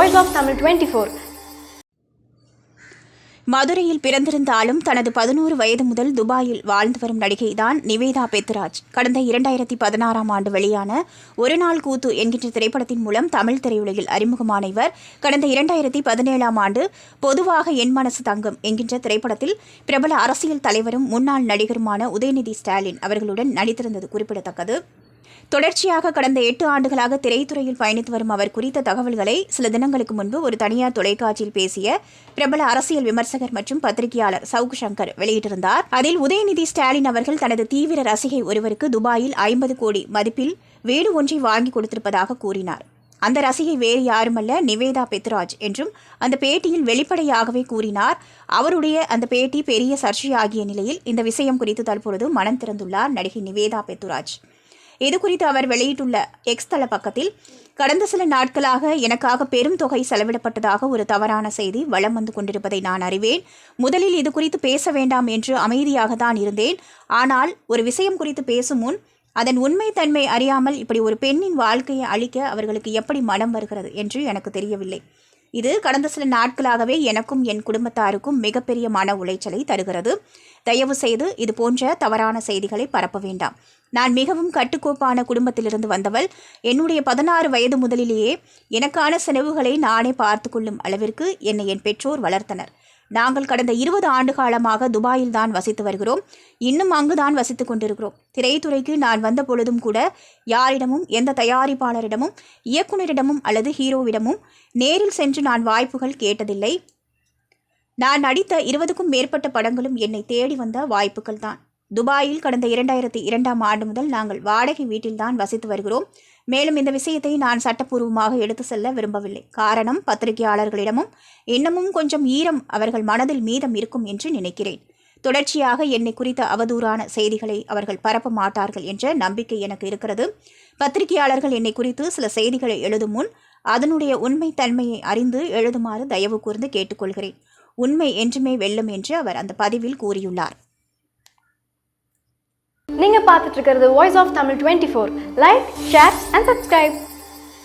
Voice of Tamil 24. மதுரையில் பிறந்திருந்தாலும் தனது 11 வயது முதல் துபாயில் வாழ்ந்து வரும் நடிகைதான் நிவேதா பெத்ராஜ். கடந்த 2016ஆம் ஆண்டு வெளியான ஒரு நாள் கூத்து என்கின்ற திரைப்படத்தின் மூலம் தமிழ் திரையுலகில் அறிமுகமான இவர் கடந்த 2017ஆம் ஆண்டு பொதுவாக என் மனசு தங்கம் என்கின்ற திரைப்படத்தில் பிரபல அரசியல் தலைவரும் முன்னாள் நடிகருமான உதயநிதி ஸ்டாலின் அவர்களுடன் நடித்திருந்தது குறிப்பிடத்தக்கது. தொடர்ச்சியாக கடந்த 8 ஆண்டுகளாக திரைத்துறையில் பயணித்து வரும் அவர் குறித்த தகவல்களை சில தினங்களுக்கு முன்பு ஒரு தனியார் தொலைக்காட்சியில் பேசிய பிரபல அரசியல் விமர்சகர் மற்றும் பத்திரிகையாளர் சவுக் சங்கர் வெளியிட்டிருந்தார். அதில் உதயநிதி ஸ்டாலின் அவர்கள் தனது தீவிர ரசிகை ஒருவருக்கு துபாயில் 50 கோடி மதிப்பில் வீடு ஒன்றை வாங்கி கொடுத்திருப்பதாக கூறினார். அந்த ரசிகை வேறு யாருமல்ல நிவேதா பெத்ராஜ் என்றும் அந்த பேட்டியில் வெளிப்படையாகவே கூறினார். அவருடைய அந்த பேட்டி பெரிய சர்ச்சையாகிய நிலையில் இந்த விஷயம் குறித்து தற்பொழுது மனம் திறந்துள்ளார் நடிகை நிவேதா பெத்ராஜ். இதுகுறித்து அவர் வெளியிட்டுள்ள எக்ஸ் தள பக்கத்தில், கடந்த சில நாட்களாக எனக்காக பெரும் தொகை செலவிடப்பட்டதாக ஒரு தவறான செய்தி வலம் வந்து கொண்டிருப்பதை நான் அறிவேன். முதலில் இது குறித்து பேச வேண்டாம் என்று அமைதியாக தான் இருந்தேன். ஆனால் ஒரு விஷயம் குறித்து பேசும் முன் அதன் உண்மைத்தன்மை அறியாமல் இப்படி ஒரு பெண்ணின் வாழ்க்கையை அழிக்க அவர்களுக்கு எப்படி மனம் வருகிறது என்று எனக்கு தெரியவில்லை. இது கடந்த சில நாட்களாகவே எனக்கும் என் குடும்பத்தாருக்கும் மிகப்பெரிய மன உளைச்சலை தருகிறது. தயவு செய்து இது போன்ற தவறான செய்திகளை பரப்ப வேண்டாம். நான் மிகவும் கட்டுக்கோப்பான குடும்பத்திலிருந்து வந்தவள். என்னுடைய 16 வயது முதலிலேயே எனக்கான செலவுகளை நானே பார்த்து கொள்ளும் அளவிற்கு என்னை என் பெற்றோர் வளர்த்தனர். நாங்கள் கடந்த 20 ஆண்டு காலமாக துபாயில் தான் வசித்து வருகிறோம். இன்னும் அங்குதான் வசித்து கொண்டிருக்கிறோம். திரைத்துறைக்கு நான் வந்த பொழுதும் கூட யாரிடமும், எந்த தயாரிப்பாளரிடமும், இயக்குநரிடமும் அல்லது ஹீரோவிடமும் நேரில் சென்று நான் வாய்ப்புகள் கேட்டதில்லை. நான் நடித்த 20க்கும் மேற்பட்ட படங்களும் என்னை தேடி வந்த வாய்ப்புகள் தான். துபாயில் கடந்த 2002ஆம் ஆண்டு முதல் நாங்கள் வாடகை வீட்டில்தான் வசித்து வருகிறோம். மேலும் இந்த விஷயத்தை நான் சட்டப்பூர்வமாக எடுத்து செல்ல விரும்பவில்லை. காரணம், பத்திரிகையாளர்களிடமும் இன்னமும் கொஞ்சம் ஈரம் அவர்கள் மனதில் மீதம் இருக்கும் என்று நினைக்கிறேன். தொடர்ச்சியாக என்னை குறித்த அவதூறான செய்திகளை அவர்கள் பரப்ப மாட்டார்கள் என்ற நம்பிக்கை எனக்கு இருக்கிறது. பத்திரிகையாளர்கள் என்னை குறித்து சில செய்திகளை எழுதும் முன் அதனுடைய உண்மை தன்மையை அறிந்து எழுதுமாறு தயவு கூர்ந்து கேட்டுக்கொள்கிறேன். உண்மை என்றுமே வெல்லும் என்று அவர் அந்த பதிவில் கூறியுள்ளார். நீங்க பார்த்துட்டு இருக்கிறது Voice of Tamil 24. Like, share and subscribe.